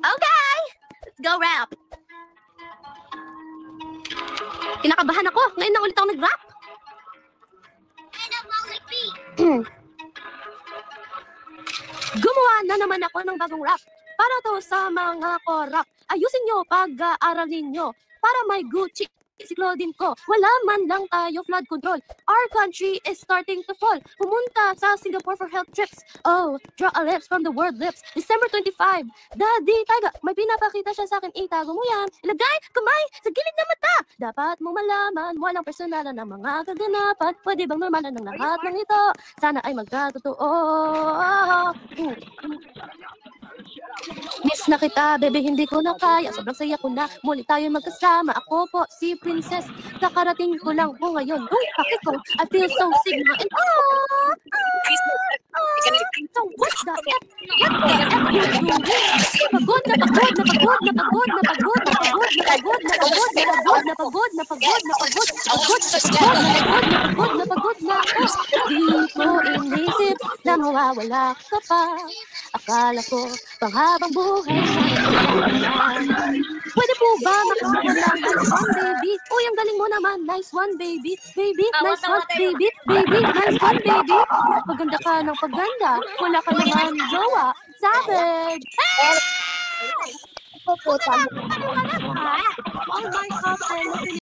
Okay! Let's go rap! Kinakabahan ako. Ngayon na ulit ako nag-rap. Gumawa na naman ako ng bagong rap. Para to sa mga korap. Ayusin nyo pag-aaral ninyo. Para may Gucci si Claudine ko. Wala man lang tayo flood control. Our country is starting to fall. Pumunta sa Singapore for health trips. Oh, draw a lips from the word lips. December 25. Daddy, taga, may pinapakita siya sa akin. Itago mo yan. Ilagay kamay sa gilid ng mata. Dapat mo malaman, walang personalan ng mga kaganapan. Pwede bang normalan ng lahat ng ito? Sana ay magkatotoo. Miss na kita, bebe, hindi ko na kaya. Sobrang saya ko na, muli tayo magkasama. Ako po, si Princess. Kakarating ko lang po ngayon. Nung paki ko, I feel so sigma. And so what the F? What the F you doing? Napagod, napagod, napagod, napagod, napagod, napagod, napagod, napagod, napagod, napagod, napagod, napagod, napagod, napagod na ako. Di ko inisip na mawawala ka pa. Akala ko, panghabang buhay na pwede po ba makasuha ng nice one, baby? Uy, ang galing mo naman. Nice one, baby. Baby, nice one, baby. Baby, nice one, baby. Paganda ka ng paganda. Wala ka naman jowa. Savage! Hey! Oh my God,